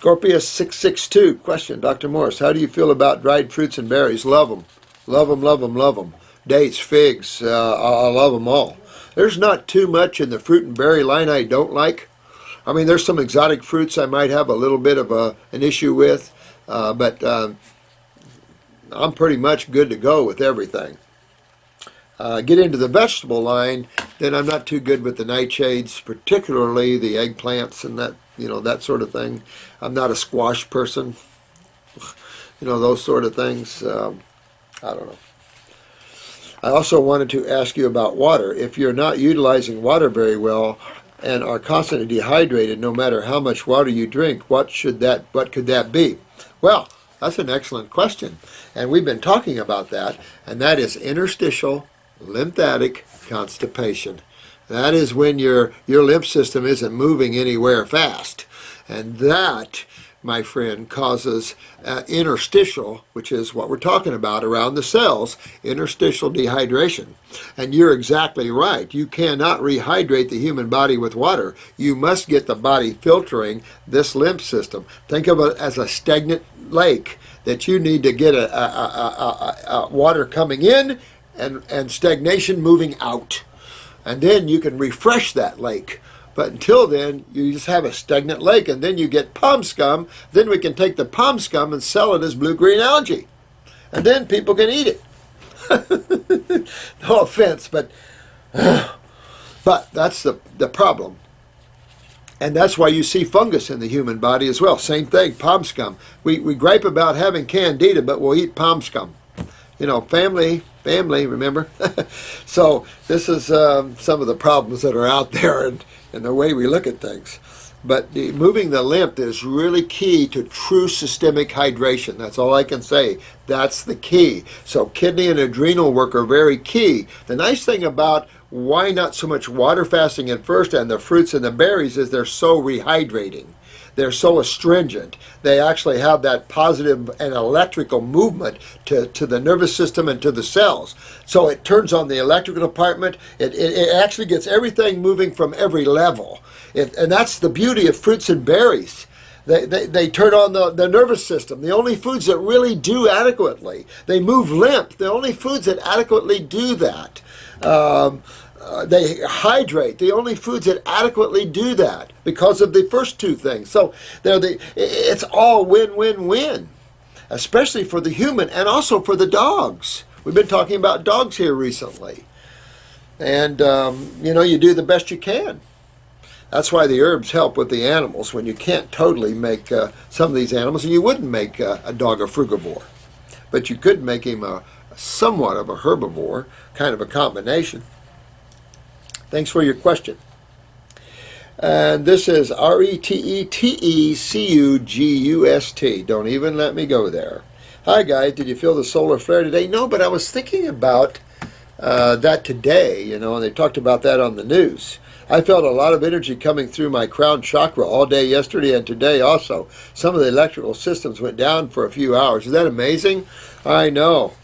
Scorpius 662, question, Dr. Morse, how do you feel about dried fruits and berries? Love them. Love them, love them, love them. Dates, figs, I love them all. There's not too much in the fruit and berry line I don't like. I mean, there's some exotic fruits I might have a little bit of an issue with, but I'm pretty much good to go with everything. Get into the vegetable line, then I'm not too good with the nightshades, particularly the eggplants and that, that sort of thing. I'm not a squash person, those sort of things. I don't know. I also wanted to ask you about water. If you're not utilizing water very well and are constantly dehydrated, no matter how much water you drink, what could that be? Well, that's an excellent question, and we've been talking about that, and that is interstitial lymphatic constipation. That is when your lymph system isn't moving anywhere fast, and that, my friend, causes interstitial, which is what we're talking about around the cells, interstitial dehydration. And you're exactly right. You cannot rehydrate the human body with water. You must get the body filtering this lymph system. Think of it as a stagnant lake that you need to get a water coming in and stagnation moving out. And then you can refresh that lake. But until then, you just have a stagnant lake, and then you get palm scum. Then we can take the palm scum and sell it as blue-green algae. And then people can eat it. No offense, but that's the problem. And that's why you see fungus in the human body as well. Same thing, palm scum. We gripe about having candida, but we'll eat palm scum. Family, remember? So this is some of the problems that are out there and the way we look at things. But moving the lymph is really key to true systemic hydration. That's all I can say. That's the key. So kidney and adrenal work are very key. The nice thing about why not so much water fasting at first and the fruits and the berries is they're so rehydrating. They're so astringent. They actually have that positive and electrical movement to the nervous system and to the cells. So it turns on the electrical department. It actually gets everything moving from every level. And that's the beauty of fruits and berries. They turn on the nervous system. The only foods that really do adequately. They move lymph. The only foods that adequately do that. They hydrate, the only foods that adequately do that because of the first two things. So it's all win-win-win, especially for the human and also for the dogs. We've been talking about dogs here recently. And, you do the best you can. That's why the herbs help with the animals when you can't totally make some of these animals. And you wouldn't make a dog a frugivore, but you could make him somewhat of a herbivore, kind of a combination. Thanks for your question. And this is RETETECUGUST. Don't even let me go there. Hi guys, did you feel the solar flare today? No, but I was thinking about that today, and they talked about that on the news. I felt a lot of energy coming through my crown chakra all day yesterday and today also. Some of the electrical systems went down for a few hours. Is that amazing? I know.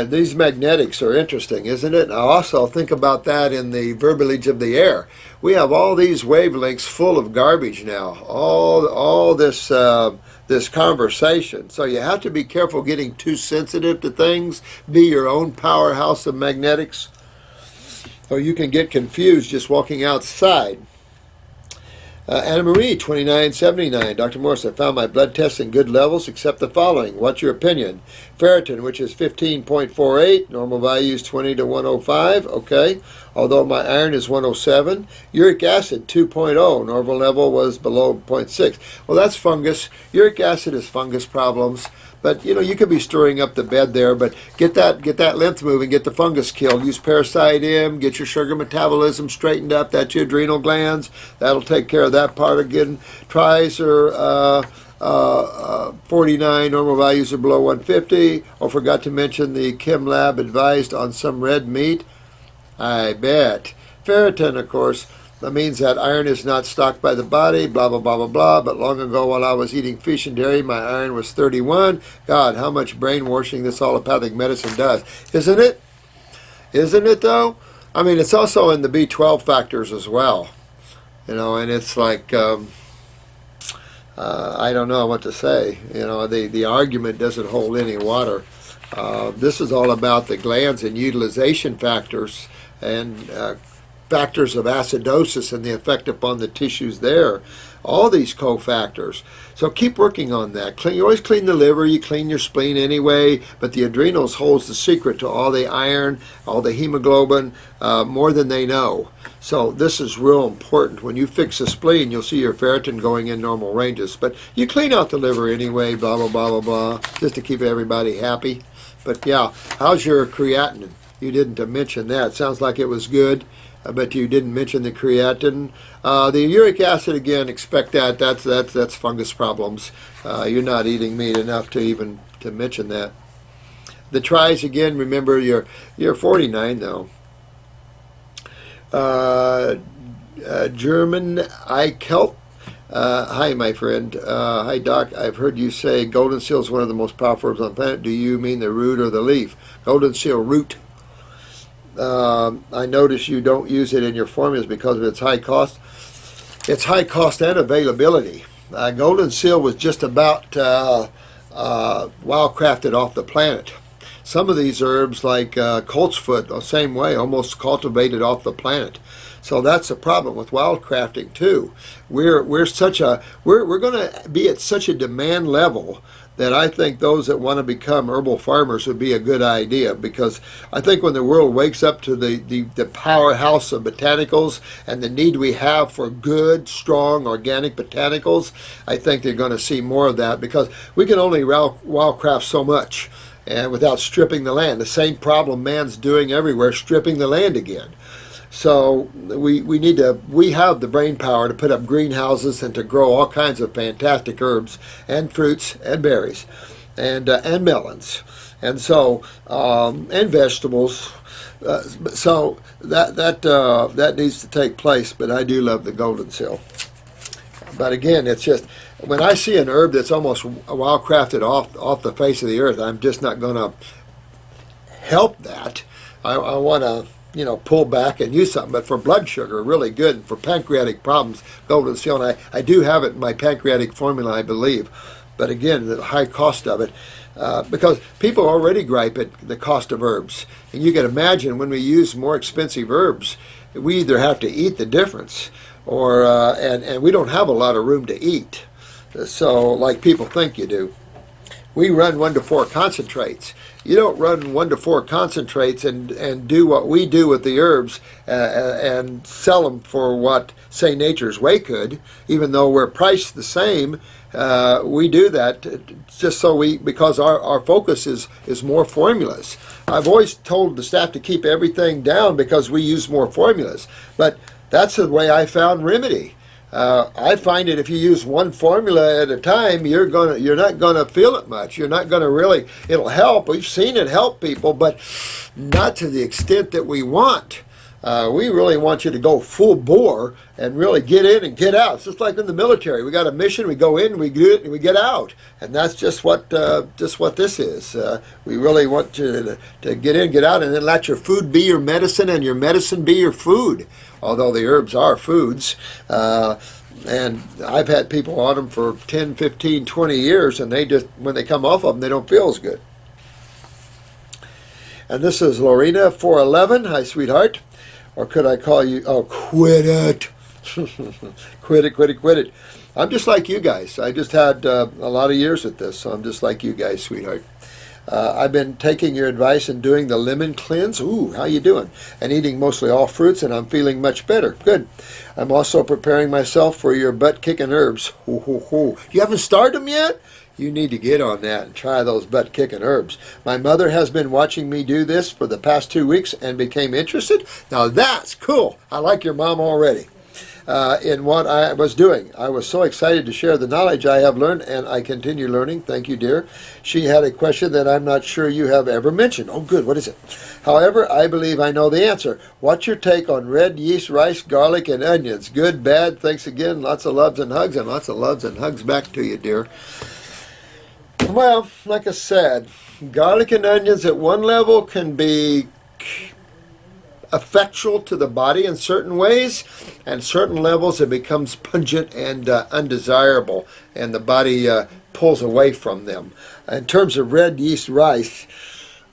These magnetics are interesting, isn't it? I also think about that in the verbiage of the air. We have all these wavelengths full of garbage now, all this this conversation. So you have to be careful getting too sensitive to things. Be your own powerhouse of magnetics, or you can get confused just walking outside. Anna Marie, 2979. Dr. Morse, I found my blood tests in good levels except the following. What's your opinion? Ferritin, which is 15.48. Normal value is 20 to 105. Okay. Although my iron is 107. Uric acid, 2.0. Normal level was below 0.6. Well, that's fungus. Uric acid is fungus problems. But, you could be stirring up the bed there, but get that lymph moving, get the fungus killed. Use Parasite M, get your sugar metabolism straightened up. That's your adrenal glands. That'll take care of that part again. Tricer, 49, normal values are below 150. Oh, forgot to mention the Chem Lab advised on some red meat. I bet. Ferritin, of course. That means that iron is not stocked by the body, blah, blah, blah, blah, blah. But long ago while I was eating fish and dairy, my iron was 31. God, how much brainwashing this allopathic medicine does. Isn't it? Isn't it, though? I mean, it's also in the B12 factors as well. And it's like, I don't know what to say. The argument doesn't hold any water. This is all about the glands and utilization factors and factors of acidosis and the effect upon the tissues there. All these cofactors. So keep working on that. You always clean the liver, you clean your spleen anyway, but the adrenals holds the secret to all the iron, all the hemoglobin, more than they know. So this is real important. When you fix the spleen, you'll see your ferritin going in normal ranges. But you clean out the liver anyway, blah, blah, blah, blah, blah, just to keep everybody happy. But yeah, how's your creatinine? You didn't mention that. Sounds like it was good. But you didn't mention the creatinine. The uric acid, again, expect that. That's fungus problems. You're not eating meat enough to mention that. The tries, again, remember you're 49 though. German Eichelt. Hi, my friend. Hi, Doc. I've heard you say golden seal is one of the most powerful herbs on the planet. Do you mean the root or the leaf? Golden seal root. I notice you don't use it in your formulas because of its high cost. It's high cost and availability. Golden seal was just about wildcrafted off the planet. Some of these herbs, like colt's foot, the same way, almost cultivated off the planet. So that's the problem with wildcrafting too. We're going to be at such a demand level that I think those that want to become herbal farmers would be a good idea, because I think when the world wakes up to the powerhouse of botanicals and the need we have for good, strong, organic botanicals, I think they're going to see more of that, because we can only wildcraft so much and without stripping the land. The same problem man's doing everywhere, stripping the land again. So we have the brain power to put up greenhouses and to grow all kinds of fantastic herbs and fruits and berries and melons, and so and vegetables. So that needs to take place. But I do love the golden seal. But again, it's just when I see an herb that's almost wildcrafted off the face of the earth, I'm just not going to help that. I want to pull back and use something. But for blood sugar, really good. And for pancreatic problems, golden seal. And I do have it in my pancreatic formula, I believe. But again, the high cost of it, because people already gripe at the cost of herbs. And you can imagine when we use more expensive herbs, we either have to eat the difference, or and we don't have a lot of room to eat. So like people think you do. We run 1-to-4 concentrates. You don't run 1-to-4 concentrates and do what we do with the herbs and sell them for what, say, Nature's Way could, even though we're priced the same. We do that just because our focus is more formulas. I've always told the staff to keep everything down because we use more formulas, but that's the way I found remedy. I find that if you use one formula at a time, you're not gonna feel it much. You're not gonna really. It'll help. We've seen it help people, but not to the extent that we want. We really want you to go full bore and really get in and get out. It's just like in the military. We got a mission. We go in, we do it, and we get out. And that's just what this is. We really want you to get in, get out, and then let your food be your medicine and your medicine be your food. Although the herbs are foods. And I've had people on them for 10, 15, 20 years, and when they come off of them, they don't feel as good. And this is Lorena 411. Hi, sweetheart. Or could I call you? Oh, quit it. Quit it. I'm just like you guys. I just had a lot of years at this, so I'm just like you guys, sweetheart. I've been taking your advice and doing the lemon cleanse. Ooh, how you doing? And eating mostly all fruits, and I'm feeling much better. Good. I'm also preparing myself for your butt-kicking herbs. You haven't started them yet? You need to get on that and try those butt-kicking herbs. My mother has been watching me do this for the past 2 weeks and became interested. Now that's cool. I like your mom already. In what I was doing. I was so excited to share the knowledge I have learned, and I continue learning. Thank you, dear. She had a question that I'm not sure you have ever mentioned. Oh, good. What is it? However, I believe I know the answer. What's your take on red yeast, rice, garlic, and onions? Good, bad? Thanks again. Lots of loves and hugs, and lots of loves and hugs back to you, dear. Well, like I said, garlic and onions at one level can be effectual to the body in certain ways, and certain levels it becomes pungent and undesirable, and the body pulls away from them. In terms of red yeast rice,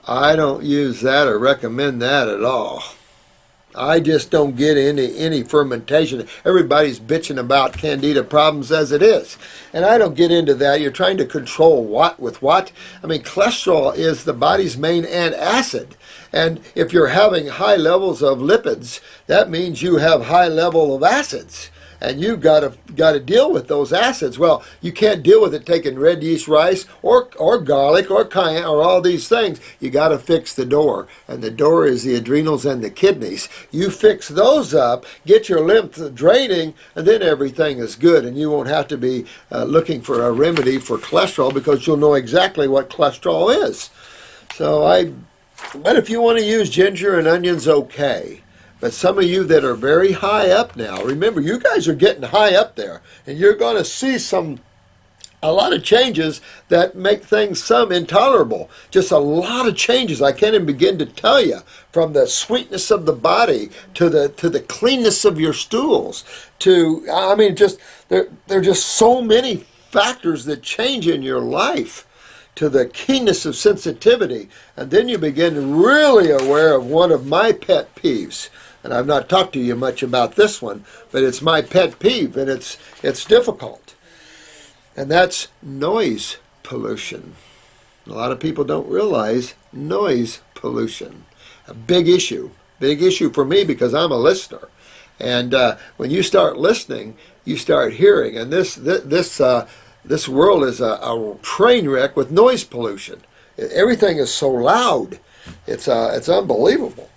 I don't use that or recommend that at all. I just don't get any fermentation. Everybody's bitching about candida problems as it is. And I don't get into that. You're trying to control what with what? I mean, cholesterol is the body's main antacid. And if you're having high levels of lipids, that means you have high level of acids. And you've got to deal with those acids. Well, you can't deal with it taking red yeast rice or garlic or cayenne or all these things. You got to fix the door, and the door is the adrenals and the kidneys. You fix those up, get your lymph draining, and then everything is good, and you won't have to be looking for a remedy for cholesterol because you'll know exactly what cholesterol is. But if you want to use ginger and onions, okay. But some of you that are very high up now, remember, you guys are getting high up there, and you're going to see a lot of changes that make things some intolerable. Just a lot of changes. I can't even begin to tell you, from the sweetness of the body to the cleanness of your stools to, I mean, just there are just so many factors that change in your life, to the keenness of sensitivity. And then you begin really aware of one of my pet peeves. And I've not talked to you much about this one, but it's my pet peeve, and it's difficult. And that's noise pollution. A lot of people don't realize noise pollution. A big issue for me because I'm a listener. And when you start listening, you start hearing. And this world is a train wreck with noise pollution. Everything is so loud. It's unbelievable.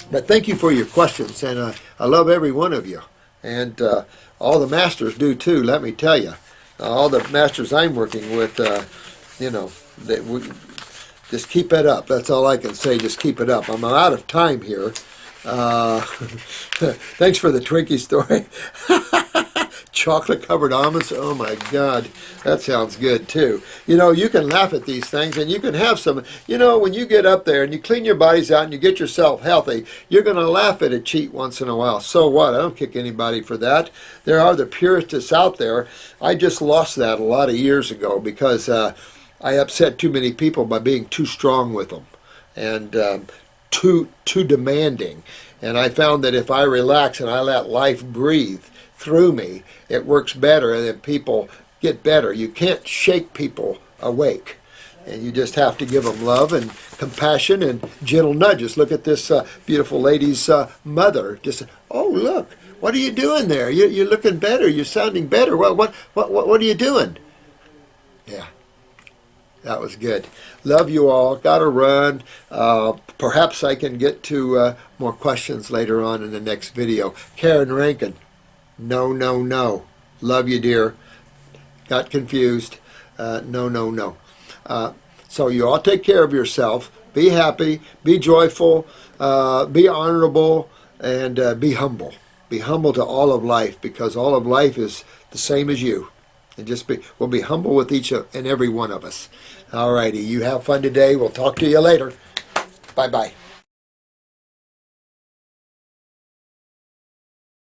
But thank you for your questions, and I love every one of you. And all the masters do too, let me tell you. All the masters I'm working with, just keep it up. That's all I can say, just keep it up. I'm out of time here. Thanks for the Twinkie story. Chocolate-covered almonds, oh my God, that sounds good too. You can laugh at these things, and you can have some, when you get up there and you clean your bodies out and you get yourself healthy, you're going to laugh at a cheat once in a while. So what? I don't kick anybody for that. There are the purists out there. I just lost that a lot of years ago because I upset too many people by being too strong with them and too demanding. And I found that if I relax and I let life breathe through me, it works better, and then people get better. You can't shake people awake, and you just have to give them love and compassion and gentle nudges. Look at this beautiful lady's mother. Just, oh look, what are you doing there? You're looking better. You're sounding better. Well, what are you doing? Yeah. That was good. Love you all. Got to run. Perhaps I can get to more questions later on in the next video. Karen Rankin. No. Love you, dear. Got confused. No. So you all take care of yourself. Be happy. Be joyful. Be honorable. And be humble. Be humble to all of life, because all of life is the same as you. And we'll be humble with each and every one of us. All righty. You have fun today. We'll talk to you later. Bye-bye.